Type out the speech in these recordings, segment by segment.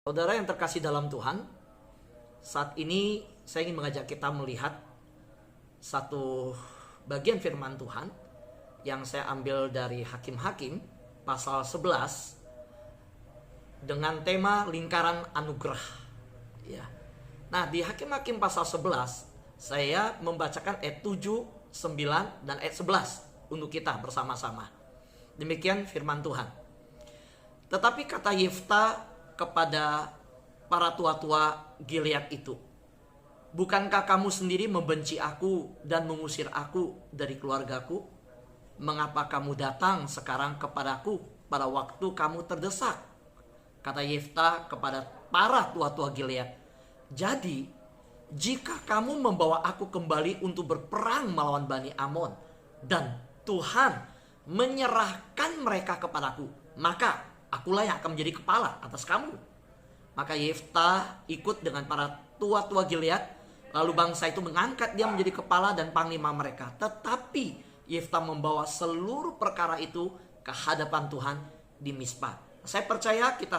Saudara yang terkasih dalam Tuhan, saat ini saya ingin mengajak kita melihat satu bagian firman Tuhan yang saya ambil dari Hakim-Hakim pasal 11 dengan tema lingkaran anugerah. Ya. Nah, di Hakim-Hakim pasal 11 saya membacakan ayat 7, 9 dan ayat 11 untuk kita bersama-sama. Demikian firman Tuhan. Tetapi kata Yefta kepada para tua-tua Gilead itu, bukankah kamu sendiri membenci aku dan mengusir aku dari keluargaku? Mengapa kamu datang sekarang kepadaku pada waktu kamu terdesak? Kata Yefta kepada para tua-tua Gilead, jadi jika kamu membawa aku kembali untuk berperang melawan Bani Amon dan Tuhan menyerahkan mereka kepadaku, maka akulah yang akan menjadi kepala atas kamu. Maka Yefta ikut dengan para tua-tua Gilead. Lalu bangsa itu mengangkat dia menjadi kepala dan panglima mereka. Tetapi Yefta membawa seluruh perkara itu ke hadapan Tuhan di Mizpah. Saya percaya kita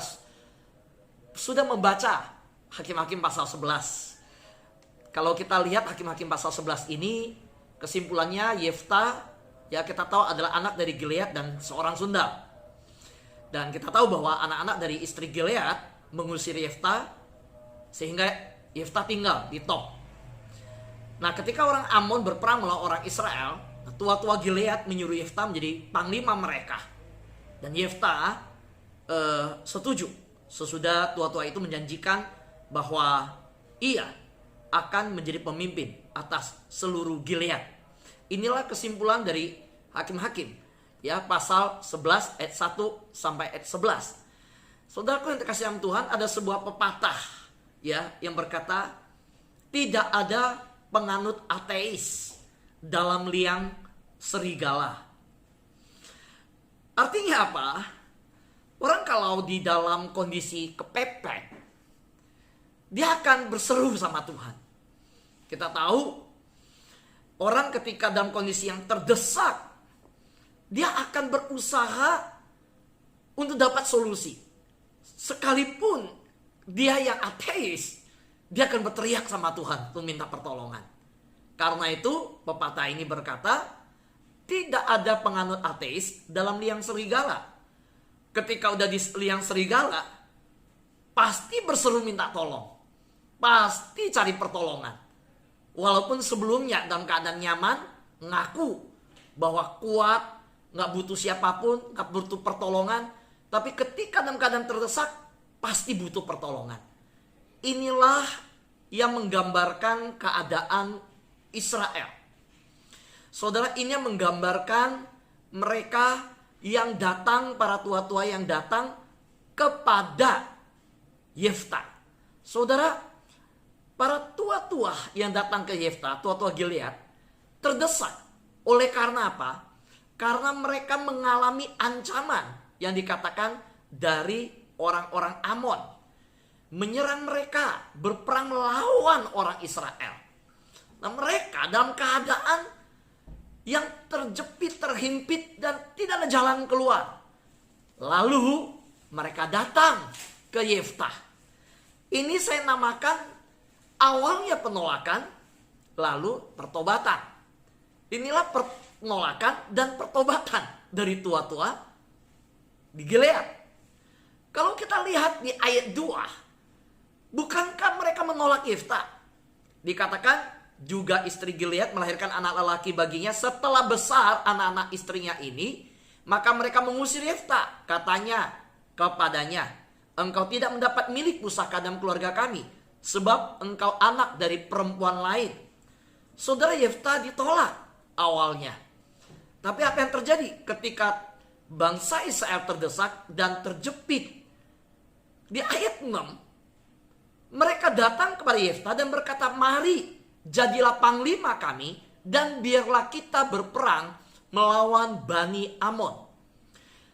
sudah membaca Hakim-Hakim pasal 11. Kalau kita lihat Hakim-Hakim pasal 11 ini, kesimpulannya Yefta, ya kita tahu adalah anak dari Gilead dan seorang sundal. Dan kita tahu bahwa anak-anak dari istri Gilead mengusir Yefta sehingga Yefta tinggal di Top. Nah, ketika orang Amon berperang melawan orang Israel, tua-tua Gilead menyuruh Yefta menjadi panglima mereka. Dan Yefta setuju sesudah tua-tua itu menjanjikan bahwa ia akan menjadi pemimpin atas seluruh Gilead. Inilah kesimpulan dari Hakim-Hakim. Ya, pasal 11 ayat 1 sampai ayat 11. Saudaraku yang terkasih dalam Tuhan, ada sebuah pepatah ya yang berkata, tidak ada penganut ateis dalam liang serigala. Artinya apa? Orang kalau di dalam kondisi kepepet, dia akan berseru sama Tuhan. Kita tahu orang ketika dalam kondisi yang terdesak, dia akan berusaha untuk dapat solusi. Sekalipun dia yang ateis, dia akan berteriak sama Tuhan untuk minta pertolongan. Karena itu pepatah ini berkata, tidak ada penganut ateis dalam liang serigala. Ketika udah di liang serigala, pasti berseru minta tolong. Pasti cari pertolongan. Walaupun sebelumnya dalam keadaan nyaman, ngaku bahwa kuat, nggak butuh siapapun, nggak butuh pertolongan. Tapi ketika dalam keadaan terdesak, pasti butuh pertolongan. Inilah yang menggambarkan keadaan Israel. Saudara, ini yang menggambarkan mereka yang datang, para tua-tua yang datang kepada Yefta. Saudara, para tua-tua yang datang ke Yefta, tua-tua Gilead, terdesak. Oleh karena apa? Karena mereka mengalami ancaman yang dikatakan dari orang-orang Amon. Menyerang mereka, berperang melawan orang Israel. Nah, mereka dalam keadaan yang terjepit, terhimpit, dan tidak ada jalan keluar. Lalu mereka datang ke Yefta. Ini saya namakan awalnya penolakan, lalu pertobatan. Inilah penolakan dan pertobatan dari tua-tua di Gilead. Kalau kita lihat di ayat 2, bukankah mereka menolak Yefta? Dikatakan juga istri Gilead melahirkan anak lelaki baginya. Setelah besar anak-anak istrinya ini, maka mereka mengusir Yefta. Katanya kepadanya, engkau tidak mendapat milik pusaka dalam keluarga kami, sebab engkau anak dari perempuan lain. Saudara, Yefta ditolak awalnya. Tapi apa yang terjadi ketika bangsa Israel terdesak dan terjepit? Di ayat 6, mereka datang kepada Yefta dan berkata, mari jadilah panglima kami dan biarlah kita berperang melawan Bani Amon.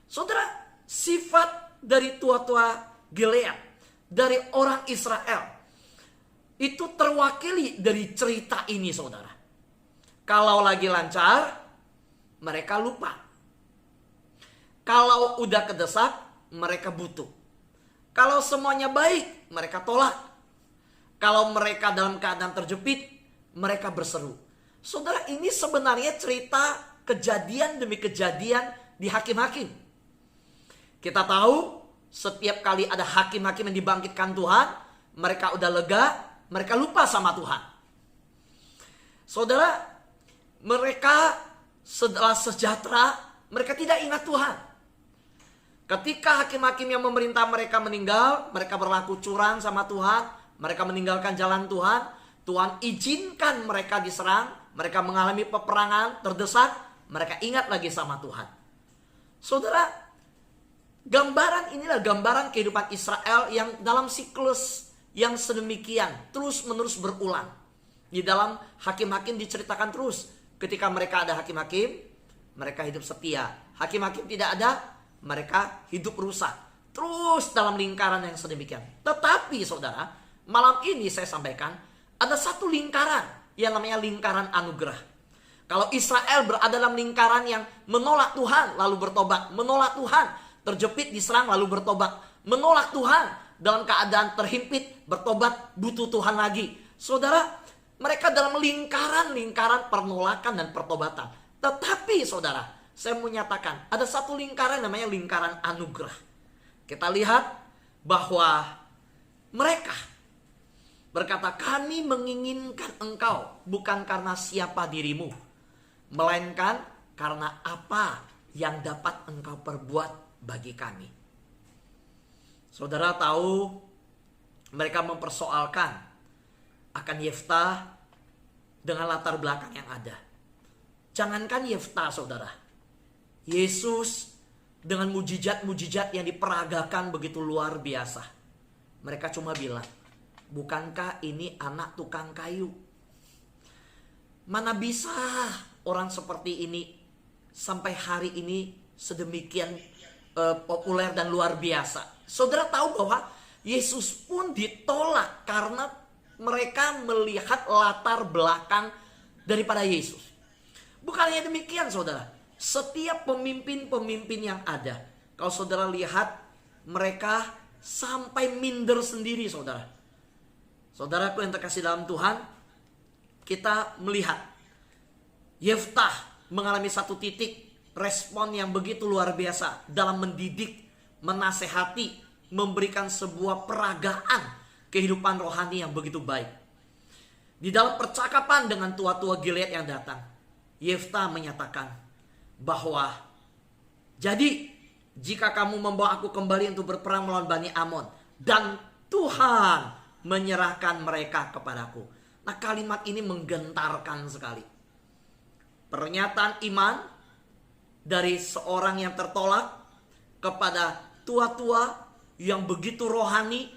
Saudara, sifat dari tua-tua Gilead, dari orang Israel, itu terwakili dari cerita ini, saudara. Kalau lagi lancar, mereka lupa. Kalau udah kedesak, mereka butuh. Kalau semuanya baik, mereka tolak. Kalau mereka dalam keadaan terjepit, mereka berseru. Saudara, ini sebenarnya cerita kejadian demi kejadian di Hakim-Hakim. Kita tahu setiap kali ada hakim-hakim yang dibangkitkan Tuhan, mereka udah lega, mereka lupa sama Tuhan. Saudara, mereka setelah sejahtera, mereka tidak ingat Tuhan. Ketika hakim-hakim yang memerintah mereka meninggal, mereka berlaku curang sama Tuhan, mereka meninggalkan jalan Tuhan, Tuhan izinkan mereka diserang, mereka mengalami peperangan, terdesak, mereka ingat lagi sama Tuhan. Saudara, gambaran inilah gambaran kehidupan Israel yang dalam siklus yang sedemikian, terus-menerus berulang. Di dalam hakim-hakim diceritakan terus, ketika mereka ada hakim-hakim, mereka hidup setia. Hakim-hakim tidak ada, mereka hidup rusak. Terus dalam lingkaran yang sedemikian. Tetapi saudara, malam ini saya sampaikan, ada satu lingkaran yang namanya lingkaran anugerah. Kalau Israel berada dalam lingkaran yang menolak Tuhan lalu bertobat, menolak Tuhan, terjepit diserang lalu bertobat, menolak Tuhan dalam keadaan terhimpit, bertobat, butuh Tuhan lagi. Saudara, mereka dalam lingkaran penolakan dan pertobatan. Tetapi saudara, saya mau nyatakan ada satu lingkaran namanya lingkaran anugerah. Kita lihat bahwa mereka berkata, kami menginginkan engkau bukan karena siapa dirimu, melainkan karena apa yang dapat engkau perbuat bagi kami. Saudara tahu, mereka mempersoalkan akan Yeftah dengan latar belakang yang ada. Jangankan Yeftah saudara, Yesus dengan mujizat-mujizat yang diperagakan begitu luar biasa. Mereka cuma bilang, bukankah ini anak tukang kayu? Mana bisa orang seperti ini sampai hari ini sedemikian populer dan luar biasa. Saudara tahu bahwa Yesus pun ditolak karena mereka melihat latar belakang daripada Yesus. Bukan hanya demikian saudara, setiap pemimpin-pemimpin yang ada, kalau saudara lihat, mereka sampai minder sendiri saudara. Saudaraku yang terkasih dalam Tuhan, kita melihat Yeftah mengalami satu titik respon yang begitu luar biasa dalam mendidik, menasehati, memberikan sebuah peragaan kehidupan rohani yang begitu baik. Di dalam percakapan dengan tua-tua Gilead yang datang, Yeftah menyatakan bahwa, jadi jika kamu membawa aku kembali untuk berperang melawan Bani Amon, dan Tuhan menyerahkan mereka kepadaku. Nah, kalimat ini menggentarkan sekali. Pernyataan iman dari seorang yang tertolak kepada tua-tua yang begitu rohani,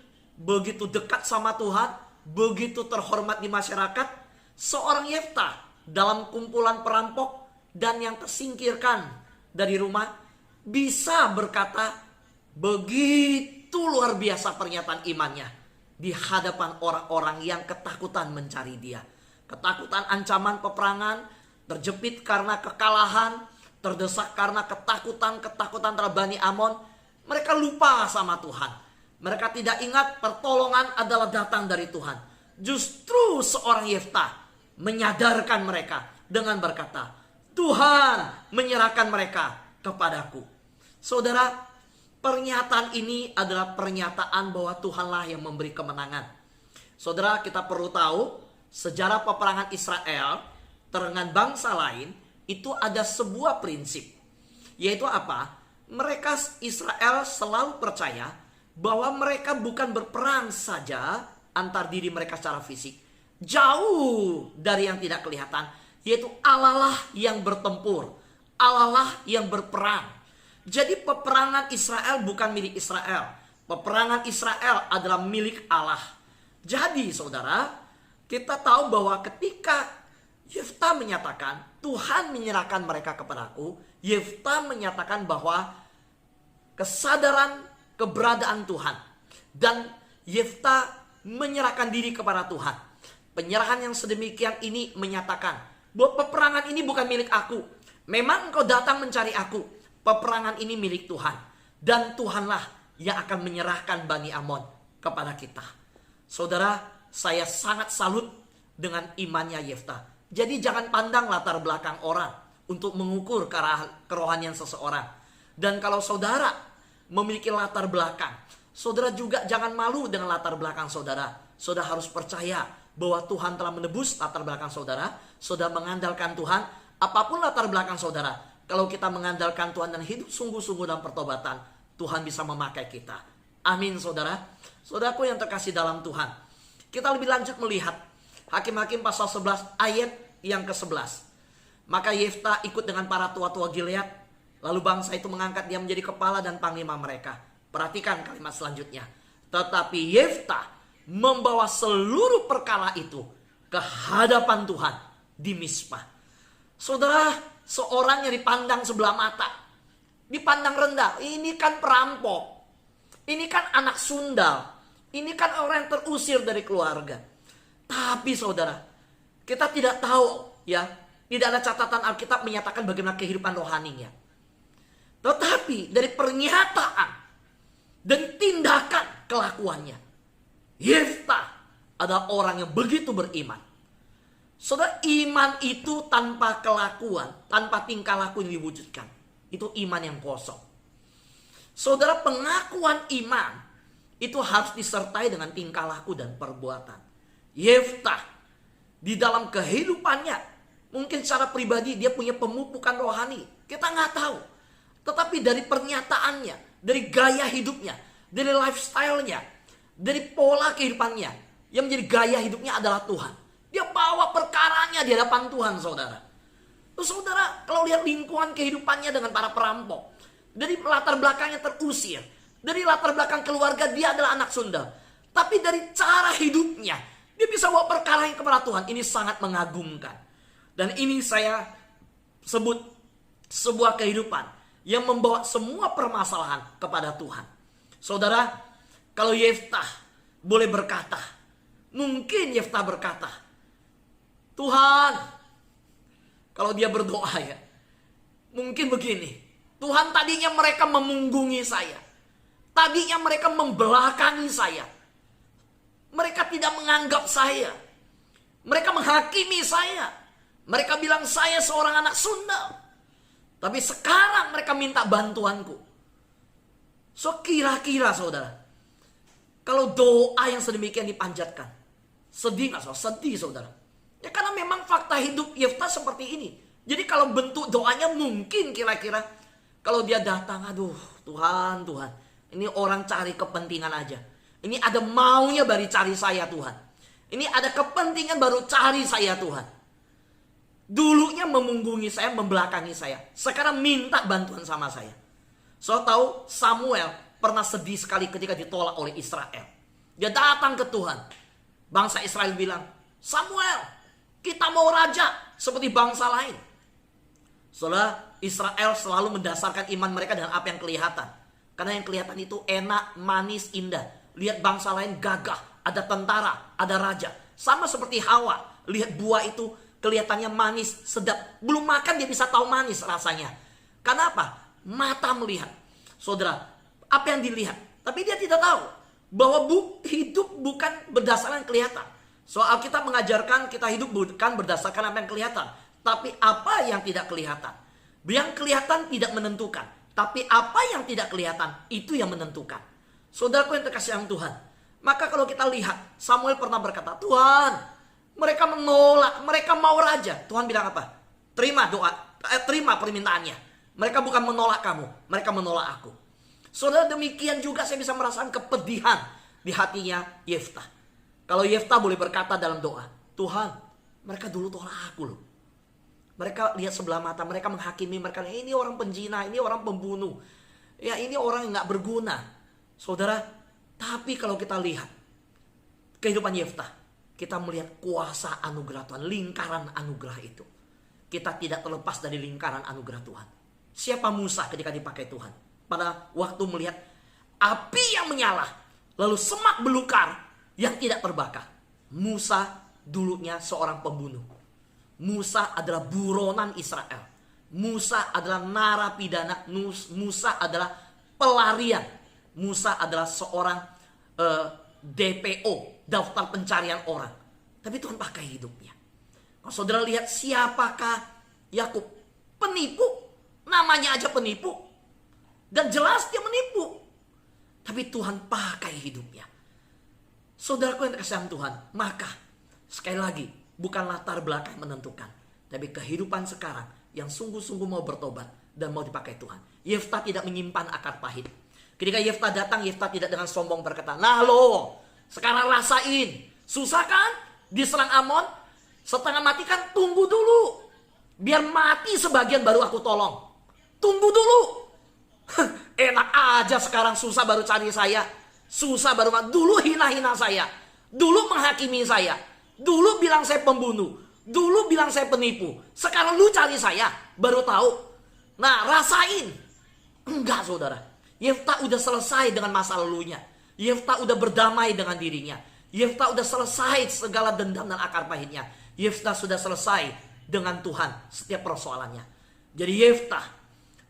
begitu dekat sama Tuhan, begitu terhormat di masyarakat. Seorang Yeftah dalam kumpulan perampok dan yang tersingkirkan dari rumah bisa berkata begitu luar biasa pernyataan imannya di hadapan orang-orang yang ketakutan mencari dia. Ketakutan ancaman peperangan, terjepit karena kekalahan, terdesak karena ketakutan terhadap Bani Amon. Mereka lupa sama Tuhan. Mereka tidak ingat pertolongan adalah datang dari Tuhan. Justru seorang Yeftah menyadarkan mereka dengan berkata, Tuhan menyerahkan mereka kepadaku. Saudara, pernyataan ini adalah pernyataan bahwa Tuhanlah yang memberi kemenangan. Saudara, kita perlu tahu sejarah peperangan Israel dengan bangsa lain itu ada sebuah prinsip. Yaitu apa? Mereka Israel selalu percaya bahwa mereka bukan berperang saja antar diri mereka secara fisik. Jauh dari yang tidak kelihatan. Yaitu Allah lah yang bertempur. Allah lah yang berperang. Jadi peperangan Israel bukan milik Israel. Peperangan Israel adalah milik Allah. Jadi saudara, kita tahu bahwa ketika Yeftah menyatakan Tuhan menyerahkan mereka kepadaku, Yeftah menyatakan bahwa kesadaran keberadaan Tuhan, dan Yeftah menyerahkan diri kepada Tuhan. Penyerahan yang sedemikian ini menyatakan bahwa peperangan ini bukan milik aku. Memang engkau datang mencari aku, peperangan ini milik Tuhan, dan Tuhanlah yang akan menyerahkan Bani Amon kepada kita. Saudara, saya sangat salut dengan imannya Yeftah. Jadi jangan pandang latar belakang orang untuk mengukur kerohanian seseorang. Dan kalau saudara memiliki latar belakang, saudara juga jangan malu dengan latar belakang saudara. Saudara harus percaya bahwa Tuhan telah menebus latar belakang saudara. Saudara mengandalkan Tuhan, apapun latar belakang saudara. Kalau kita mengandalkan Tuhan dan hidup sungguh-sungguh dalam pertobatan, Tuhan bisa memakai kita. Amin saudara. Saudaraku yang terkasih dalam Tuhan, kita lebih lanjut melihat Hakim-Hakim pasal 11 ayat yang ke-11. Maka Yeftah ikut dengan para tua-tua Gilead. Lalu bangsa itu mengangkat dia menjadi kepala dan panglima mereka. Perhatikan kalimat selanjutnya. Tetapi Yeftah membawa seluruh perkara itu ke hadapan Tuhan di Mizpah. Saudara, seorang yang dipandang sebelah mata, dipandang rendah. Ini kan perampok. Ini kan anak sundal. Ini kan orang yang terusir dari keluarga. Tapi saudara, kita tidak tahu ya, tidak ada catatan Alkitab menyatakan bagaimana kehidupan rohaninya. Tetapi dari pernyataan dan tindakan kelakuannya, Yeftah adalah orang yang begitu beriman. Saudara, iman itu tanpa kelakuan, tanpa tingkah laku yang diwujudkan, itu iman yang kosong. Saudara, pengakuan iman itu harus disertai dengan tingkah laku dan perbuatan. Yeftah di dalam kehidupannya, mungkin secara pribadi dia punya pemupukan rohani, kita nggak tahu. Tetapi dari pernyataannya, dari gaya hidupnya, dari lifestyle-nya, dari pola kehidupannya, yang menjadi gaya hidupnya adalah Tuhan. Dia bawa perkaranya di hadapan Tuhan, saudara. Terus saudara, kalau lihat lingkungan kehidupannya dengan para perampok, dari latar belakangnya terusir, dari latar belakang keluarga dia adalah anak sundal. Tapi dari cara hidupnya, dia bisa bawa perkara yang kepada Tuhan. Ini sangat mengagumkan. Dan ini saya sebut sebuah kehidupan yang membawa semua permasalahan kepada Tuhan. Saudara, kalau Yeftah boleh berkata, mungkin Yeftah berkata, Tuhan, kalau dia berdoa ya, mungkin begini, Tuhan, tadinya mereka memunggungi saya, tadinya mereka membelakangi saya, mereka tidak menganggap saya, mereka menghakimi saya, mereka bilang saya seorang anak sundal, tapi sekarang mereka minta bantuanku. So kira-kira saudara, kalau doa yang sedemikian dipanjatkan, sedih gak saudara? Sedih saudara. Ya karena memang fakta hidup Yeftah seperti ini. Jadi kalau bentuk doanya mungkin kira-kira, kalau dia datang, aduh Tuhan, ini orang cari kepentingan aja. Ini ada maunya baru cari saya Tuhan. Ini ada kepentingan baru cari saya Tuhan. Dulunya memunggungi saya, membelakangi saya. Sekarang minta bantuan sama saya. So tahu Samuel pernah sedih sekali ketika ditolak oleh Israel. Dia datang ke Tuhan. Bangsa Israel bilang, Samuel, kita mau raja seperti bangsa lain. Saudara, Israel selalu mendasarkan iman mereka dengan apa yang kelihatan. Karena yang kelihatan itu enak, manis, indah. Lihat bangsa lain gagah, ada tentara, ada raja. Sama seperti Hawa, lihat buah itu kelihatannya manis, sedap. Belum makan dia bisa tahu manis rasanya. Karena apa? Mata melihat. Saudara, apa yang dilihat? Tapi dia tidak tahu bahwa hidup bukan berdasarkan kelihatan. Soal kita mengajarkan kita hidup bukan berdasarkan apa yang kelihatan, tapi apa yang tidak kelihatan. Yang kelihatan tidak menentukan, tapi apa yang tidak kelihatan itu yang menentukan. Saudaraku yang terkasih dalam Tuhan, maka kalau kita lihat, Samuel pernah berkata, Tuhan, mereka menolak, mereka mau raja. Tuhan bilang apa? Terima doa, terima permintaannya. Mereka bukan menolak kamu, mereka menolak aku. Saudara, demikian juga saya bisa merasakan kepedihan di hatinya Yeftah. Kalau Yeftah boleh berkata dalam doa, Tuhan, mereka dulu tolak aku loh. Mereka lihat sebelah mata, mereka menghakimi, mereka ini orang penjina, ini orang pembunuh. Ya ini orang yang gak berguna. Saudara, tapi kalau kita lihat kehidupan Yeftah, kita melihat kuasa anugerah Tuhan, lingkaran anugerah itu. Kita tidak terlepas dari lingkaran anugerah Tuhan. Siapa Musa ketika dipakai Tuhan? Pada waktu melihat api yang menyala, lalu semak belukar yang tidak terbakar. Musa dulunya seorang pembunuh. Musa adalah buronan Israel. Musa adalah narapidana. Musa adalah pelarian. Musa adalah seorang DPO, daftar pencarian orang. Tapi Tuhan pakai hidupnya. Kalau saudara lihat siapakah Yakub? Penipu. Namanya aja penipu. Dan jelas dia menipu. Tapi Tuhan pakai hidupnya. Saudaraku yang terkasihan Tuhan, maka sekali lagi bukan latar belakang menentukan, tapi kehidupan sekarang yang sungguh-sungguh mau bertobat dan mau dipakai Tuhan. Yefta tidak menyimpan akar pahit. Ketika Yefta datang, Yefta tidak dengan sombong berkata, nah lo sekarang rasain, susah kan diserang Amon, setengah mati kan, tunggu dulu, biar mati sebagian baru aku tolong. Tunggu dulu. Enak aja sekarang susah baru cari saya. Susah baru, dulu hina-hina saya. Dulu menghakimi saya. Dulu bilang saya pembunuh. Dulu bilang saya penipu. Sekarang lu cari saya, baru tahu. Nah, rasain. Enggak, saudara. Yefta udah selesai dengan masa lalunya. Yefta udah berdamai dengan dirinya. Yefta udah selesai segala dendam dan akar pahitnya. Yefta sudah selesai dengan Tuhan setiap persoalannya. Jadi Yefta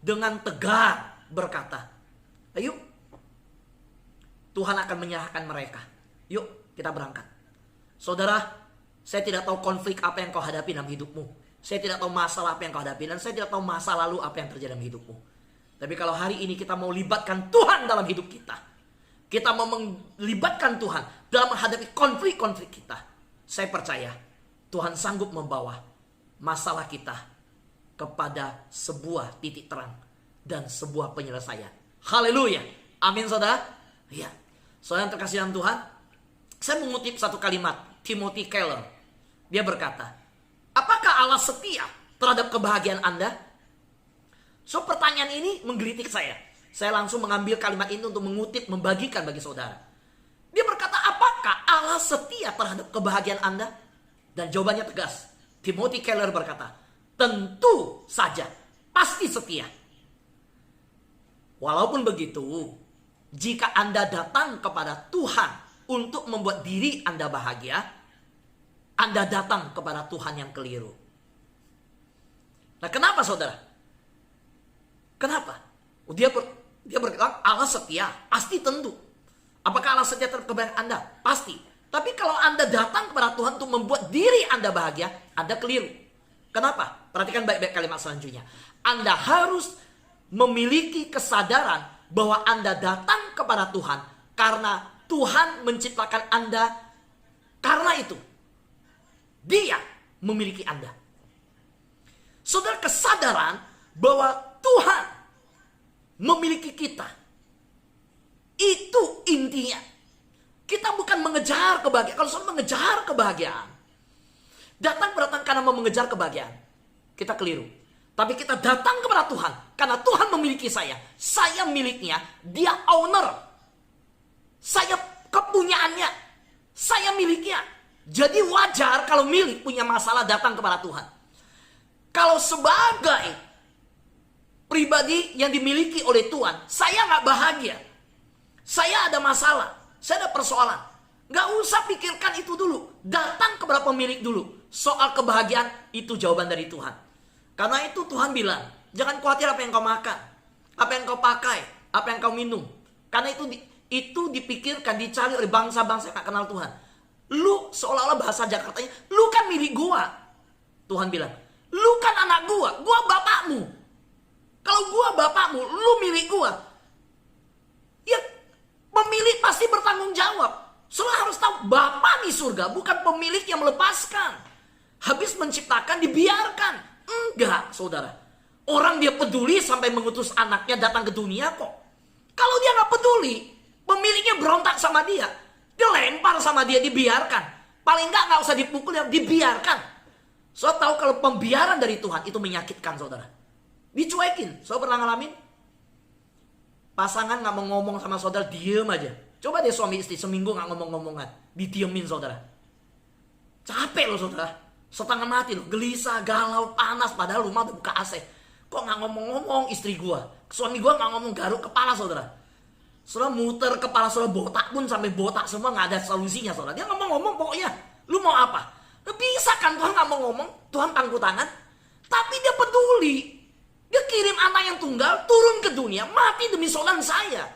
dengan tegar berkata, ayo, Tuhan akan menyerahkan mereka. Yuk kita berangkat. Saudara, saya tidak tahu konflik apa yang kau hadapi dalam hidupmu. Saya tidak tahu masalah apa yang kau hadapi. Dan saya tidak tahu masa lalu apa yang terjadi dalam hidupmu. Tapi kalau hari ini kita mau libatkan Tuhan dalam hidup kita. Kita mau melibatkan Tuhan dalam menghadapi konflik-konflik kita. Saya percaya Tuhan sanggup membawa masalah kita kepada sebuah titik terang dan sebuah penyelesaian. Haleluya. Amin, saudara. Ya. Saudara yang terkasih dalam Tuhan, saya mengutip satu kalimat Timothy Keller. Dia berkata, apakah Allah setia terhadap kebahagiaan Anda? So, pertanyaan ini menggelitik saya. Saya langsung mengambil kalimat ini untuk mengutip, membagikan bagi saudara. Dia berkata, apakah Allah setia terhadap kebahagiaan Anda? Dan jawabannya tegas. Timothy Keller berkata, tentu saja, pasti setia. Walaupun begitu, jika Anda datang kepada Tuhan untuk membuat diri Anda bahagia, Anda datang kepada Tuhan yang keliru. Nah, kenapa saudara? Kenapa? Dia berkata Allah setia, pasti tentu. Apakah Allah setia terhadap kebahagiaan Anda? Pasti. Tapi kalau Anda datang kepada Tuhan untuk membuat diri Anda bahagia, Anda keliru. Kenapa? Perhatikan baik-baik kalimat selanjutnya. Anda harus memiliki kesadaran bahwa Anda datang kepada Tuhan karena Tuhan menciptakan Anda. Karena itu, Dia memiliki Anda. Saudara, kesadaran bahwa Tuhan memiliki kita, itu intinya. Kita bukan mengejar kebahagiaan. Kalau saudara mengejar kebahagiaan, datang karena mau mengejar kebahagiaan, kita keliru. Tapi kita datang kepada Tuhan karena Tuhan memiliki saya. Saya miliknya, Dia owner. Saya kepunyaannya. Saya miliknya. Jadi wajar kalau milik punya masalah datang kepada Tuhan. Kalau sebagai pribadi yang dimiliki oleh Tuhan, saya nggak bahagia. Saya ada masalah. Saya ada persoalan. Nggak usah pikirkan itu dulu. Datang kepada pemilik dulu. Soal kebahagiaan itu jawaban dari Tuhan. Karena itu Tuhan bilang, jangan khawatir apa yang kau makan, apa yang kau pakai, apa yang kau minum. Karena itu dipikirkan, dicari oleh bangsa-bangsa yang gak kenal Tuhan. Lu seolah-olah bahasa Jakartanya, lu kan milik gua. Tuhan bilang, lu kan anak gua bapakmu. Kalau gua bapakmu, lu milik gua. Ya, pemilik pasti bertanggung jawab. Soalnya harus tahu, Bapa di surga bukan pemilik yang melepaskan. Habis menciptakan, dibiarkan. Enggak, saudara. Orang dia peduli sampai mengutus anaknya datang ke dunia kok. Kalau dia gak peduli, pemiliknya berontak sama dia, dilempar sama dia, dibiarkan. Paling gak usah dipukul, ya dibiarkan. So, tahu kalau pembiaran dari Tuhan itu menyakitkan, saudara. Dicuekin. So, pernah ngalamin? Pasangan gak mau ngomong sama saudara, diem aja. Coba deh suami istri seminggu gak ngomong-ngomongan, didiemin saudara. Capek loh saudara. Setengah mati loh, gelisah, galau, panas. Padahal rumah udah buka AC. Kok gak ngomong-ngomong istri gua? Suami gua gak ngomong, garuk kepala saudara. Saudara muter kepala saudara, botak pun sampai botak semua, gak ada solusinya saudara. Dia ngomong-ngomong pokoknya, lu mau apa? Bisa kan Tuhan gak mau ngomong, Tuhan pangku tangan. Tapi dia peduli. Dia kirim anak yang tunggal turun ke dunia, mati demi saudara saya.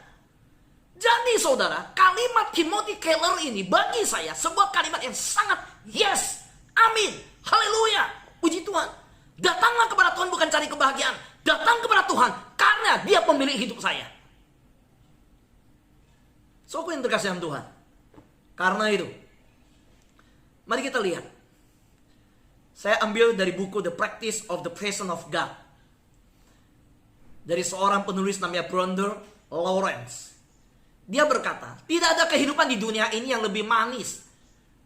Jadi saudara, kalimat Timothy Keller ini bagi saya sebuah kalimat yang sangat yes, amin, haleluya, puji Tuhan. Datanglah kepada Tuhan bukan cari kebahagiaan, datang kepada Tuhan karena Dia pemilik hidup saya. Soalnya yang terkasih dalam Tuhan. Karena itu, mari kita lihat. Saya ambil dari buku The Practice of the Presence of God, dari seorang penulis namanya Brother Lawrence. Dia berkata, tidak ada kehidupan di dunia ini yang lebih manis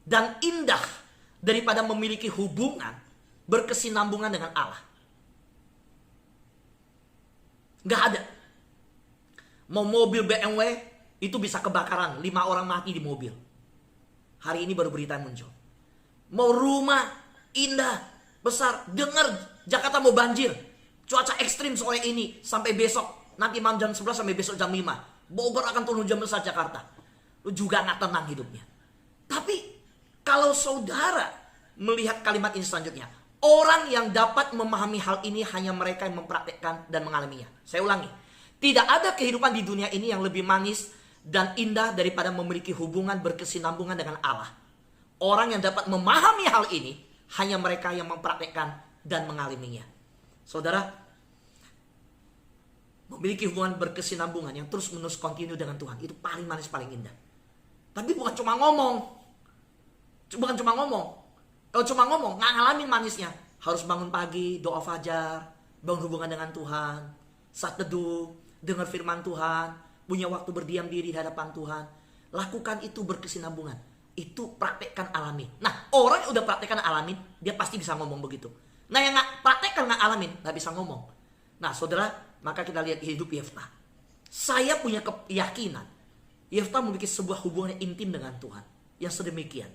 dan indah daripada memiliki hubungan berkesinambungan dengan Allah. Gak ada. Mau mobil BMW itu bisa kebakaran, 5 orang mati di mobil. Hari ini baru berita yang muncul. Mau rumah indah, besar, dengar Jakarta mau banjir, cuaca ekstrim sore ini sampai besok, nanti malam jam 11 sampai besok jam 5. Bogor akan turun hujan besar Jakarta. Lu juga gak tenang hidupnya. Tapi kalau saudara melihat kalimat ini selanjutnya, orang yang dapat memahami hal ini hanya mereka yang mempraktekkan dan mengalaminya. Saya ulangi, tidak ada kehidupan di dunia ini yang lebih manis dan indah daripada memiliki hubungan berkesinambungan dengan Allah. Orang yang dapat memahami hal ini hanya mereka yang mempraktekkan dan mengalaminya. Saudara, memiliki hubungan berkesinambungan yang terus menerus kontinu dengan Tuhan, itu paling manis, paling indah. Tapi bukan cuma ngomong. Kalau cuma ngomong, nggak ngalamin manisnya. Harus bangun pagi, doa fajar, bangun hubungan dengan Tuhan, saat teduh, dengar firman Tuhan, punya waktu berdiam diri di hadapan Tuhan. Lakukan itu berkesinambungan. Itu praktekkan alami. Nah, orang yang udah praktekkan alamin, dia pasti bisa ngomong begitu. Nah, yang nggak praktekkan, nggak alamin, nggak bisa ngomong. Nah, saudara, maka kita lihat hidup Yeftah. Saya punya keyakinan Yeftah memiliki sebuah hubungan intim dengan Tuhan yang sedemikian.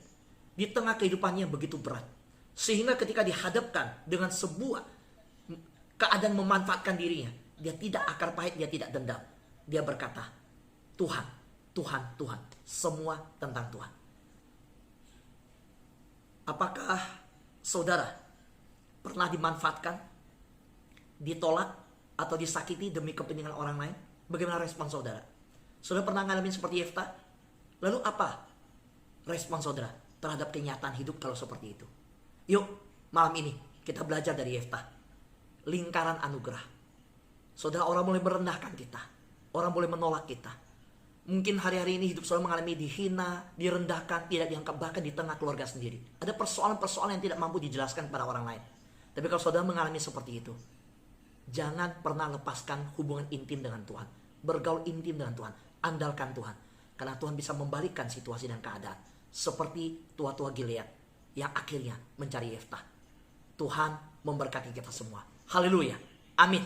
Di tengah kehidupannya begitu berat, sehingga ketika dihadapkan dengan sebuah keadaan memanfaatkan dirinya, dia tidak akar pahit, dia tidak dendam. Dia berkata, Tuhan, Tuhan, Tuhan, semua tentang Tuhan. Apakah saudara pernah dimanfaatkan, ditolak, atau disakiti demi kepentingan orang lain? Bagaimana respon saudara? Saudara pernah ngalamin seperti Yeftah? Lalu apa respon saudara terhadap kenyataan hidup kalau seperti itu? Yuk, malam ini kita belajar dari Yeftah. Lingkaran anugerah. Saudara, orang boleh merendahkan kita, orang boleh menolak kita. Mungkin hari-hari ini hidup saudara mengalami dihina, direndahkan, tidak dianggap, bahkan di tengah keluarga sendiri. Ada persoalan-persoalan yang tidak mampu dijelaskan kepada orang lain. Tapi kalau saudara mengalami seperti itu, jangan pernah lepaskan hubungan intim dengan Tuhan. Bergaul intim dengan Tuhan. Andalkan Tuhan. Karena Tuhan bisa membalikkan situasi dan keadaan. Seperti tua-tua Gilead yang akhirnya mencari Yeftah. Tuhan memberkati kita semua. Haleluya. Amin.